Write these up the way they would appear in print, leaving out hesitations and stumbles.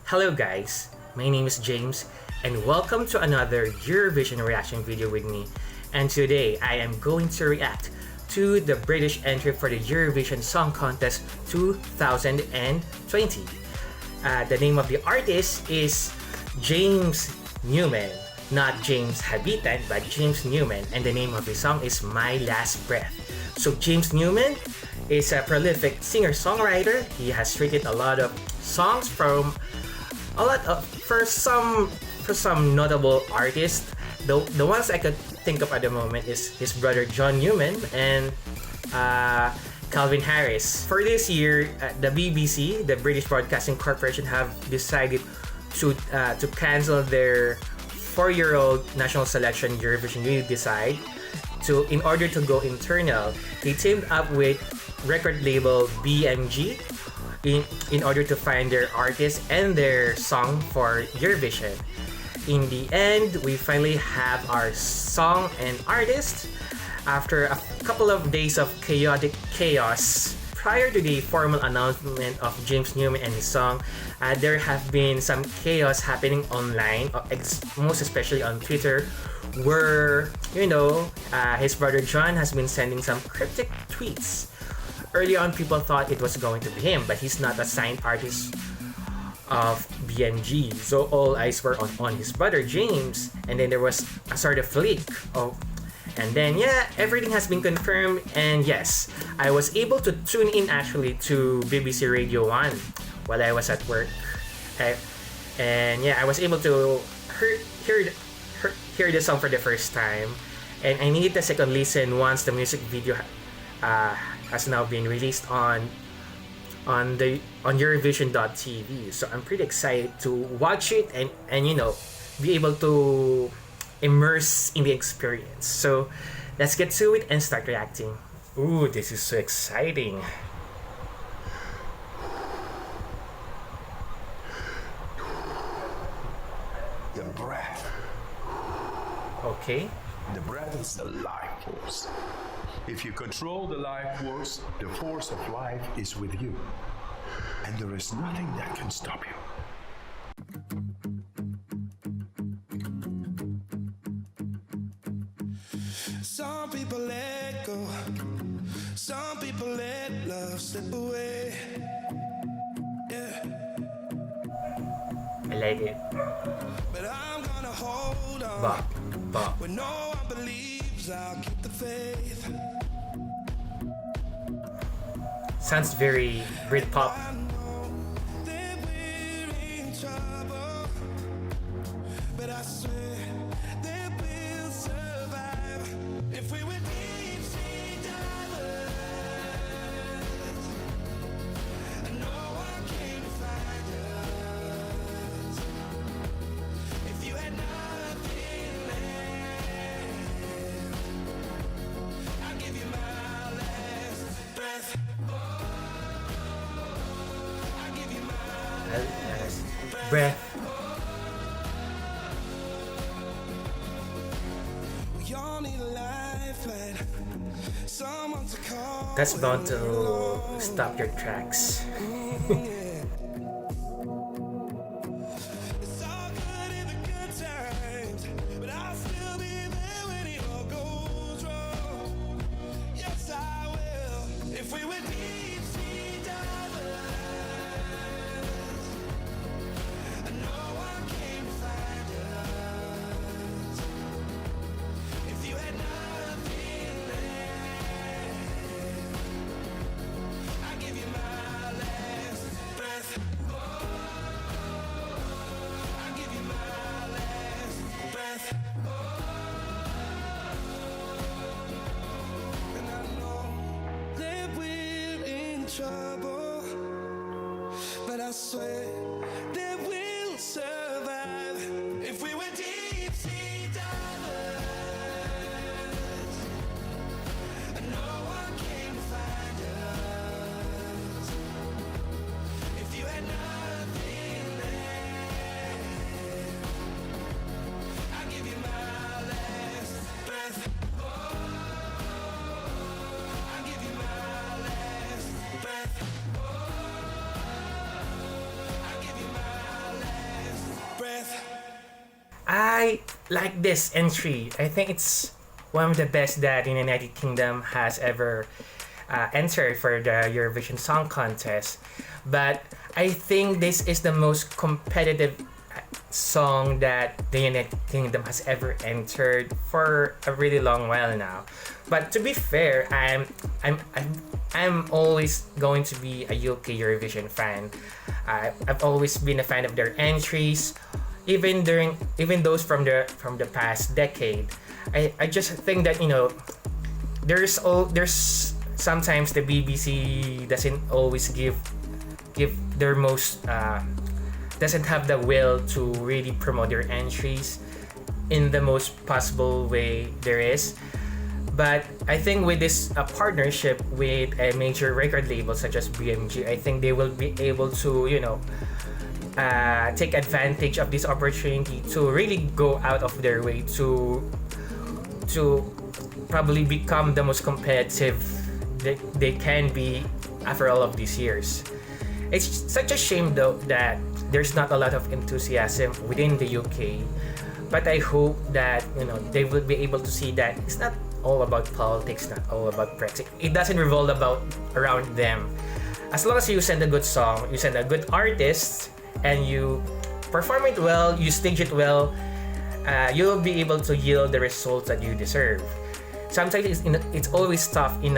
Hello guys, my name is James and welcome to another Eurovision reaction video with me. And today I am going to react to the British entry for the Eurovision Song Contest 2020. The name of the artist is James Newman, not James Habitant but James Newman, and the name of his song is My Last Breath. So James Newman is a prolific singer-songwriter. He has written a lot of songs for some notable artists. The ones I could think of at the moment is his brother John Newman and Calvin Harris. For this year, the BBC, the British Broadcasting Corporation, have decided to cancel their 4-year-old national selection Eurovision You Decide. In order to go internal, they teamed up with record label BMG in order to find their artist and their song for Eurovision. In the end, we finally have our song and artist after a couple of days of chaotic chaos. Prior to the formal announcement of James Newman and his song, there have been some chaos happening online, most especially on Twitter, where his brother John has been sending some cryptic tweets. Early on, people thought it was going to be him, but he's not a signed artist of BMG, so all eyes were on his brother James. And then there was a sort of leak and then everything has been confirmed. And yes, I was able to tune in actually to BBC Radio 1 while I was at work, and I was able to hear the song for the first time, and I needed a second listen once the music video has now been released on Eurovision.tv. So I'm pretty excited to watch it and be able to immerse in the experience. So let's get to it and start reacting. Ooh, this is so exciting. The breath. Okay. The breath is the life force. If you control the life force, the force of life is with you. And there is nothing that can stop you. Some people let go, some people let love slip away. Yeah. I like it. But I'm gonna hold on. Bop. When no one believes, I'll keep the faith. Sounds very Britpop. I know that we're in trouble, but I swear that we'll survive. If we were deep sea divers, and no one came to find us. If you had nothing left, I'll give you my last breath. I'll give you my Last breath. We all need a lifeline, someone to call. That's bound to stop your tracks. It's all good in the good times, but I'll still be there when it all goes wrong. Yes, I will. If we were deep sea divers, and no one came to find us. If you had nothing left, I'll give you my last breath. I'll give you my last breath. And I know that we're in trouble, but I swear that we'll survive. If we were deep sea divers, and no one came to find us. If you had nothing left, I'll give you my last breath. I'll give you my last breath. I like this entry. I think it's one of the best that the United Kingdom has ever entered for the Eurovision Song Contest. But I think this is the most competitive song that the United Kingdom has ever entered for a really long while now. But to be fair, I'm always going to be a UK Eurovision fan. I've always been a fan of their entries, even those from the past decade. I just think that, you know, there's sometimes the BBC doesn't always give their most doesn't have the will to really promote their entries in the most possible way there is. But I think with this partnership with a major record label such as BMG, I think they will be able to, you know, take advantage of this opportunity to really go out of their way to probably become the most competitive they can be after all of these years. It's such a shame though that there's not a lot of enthusiasm within the UK, but I hope that, you know, they will be able to see that it's not all about politics, not all about Brexit. It doesn't revolve around them. As long as you send a good song, you send a good artist, and you perform it well, you stage it well, you'll be able to yield the results that you deserve. Sometimes it's always tough in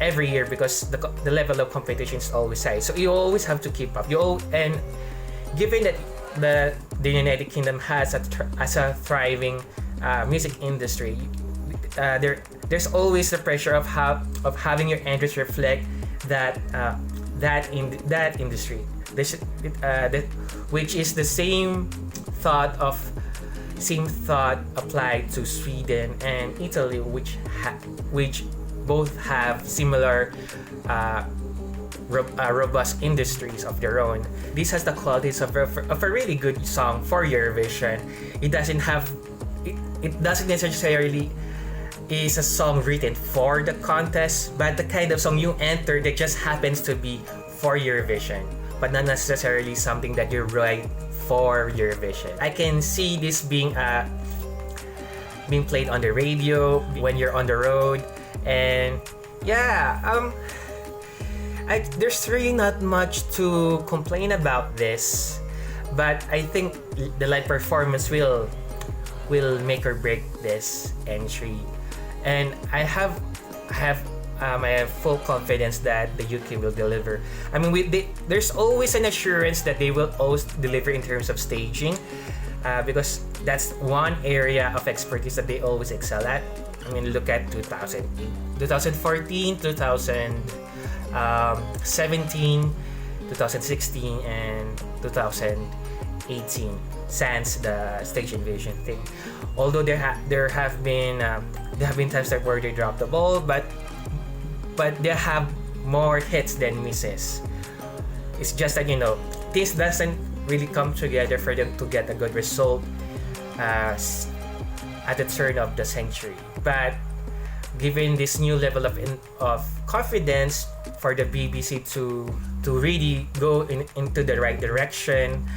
every year because the level of competition is always high. So you always have to keep up. And given that the United Kingdom has a thriving music industry, there's always the pressure of having your entries reflect that industry. Which is the same thought applied to Sweden and Italy, which both have similar robust industries of their own. This has the qualities of a really good song for Eurovision. It doesn't necessarily is a song written for the contest, but the kind of song you enter that just happens to be for Eurovision, but not necessarily something that you write for Eurovision. I can see this being played on the radio when you're on the road, and there's really not much to complain about this, but I think the live performance will make or break this entry, and I have full confidence that the UK will deliver. I mean, there's always an assurance that they will always deliver in terms of staging, because that's one area of expertise that they always excel at. I mean, look at 2008, 2014, 2017, 2016, and 2018. Sans the stage invasion thing. Although there have been times where they drop the ball, but they have more hits than misses. It's just that, you know, this doesn't really come together for them to get a good result at the turn of the century. But given this new level of confidence for the BBC to really go into the right direction,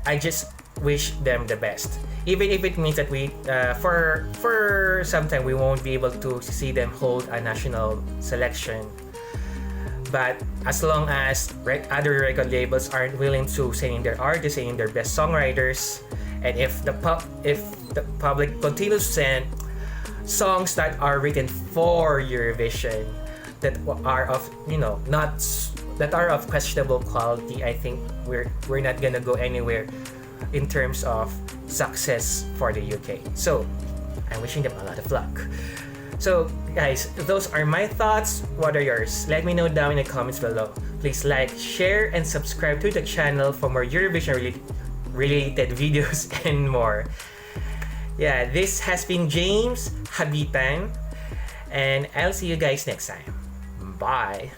I just wish them the best. Even if it means that we for some time we won't be able to see them hold a national selection, but as long as other record labels aren't willing to send in their artists, send in their best songwriters, and if the public continues to send songs that are written for Eurovision that are of, you know, that are of questionable quality, I think we're not gonna go anywhere in terms of success for the UK. So I'm wishing them a lot of luck. So guys, those are my thoughts. What are yours? Let me know down in the comments below. Please like, share, and subscribe to the channel for more Eurovision related videos and more. Yeah, this has been James Habitan, and I'll see you guys next time. Bye.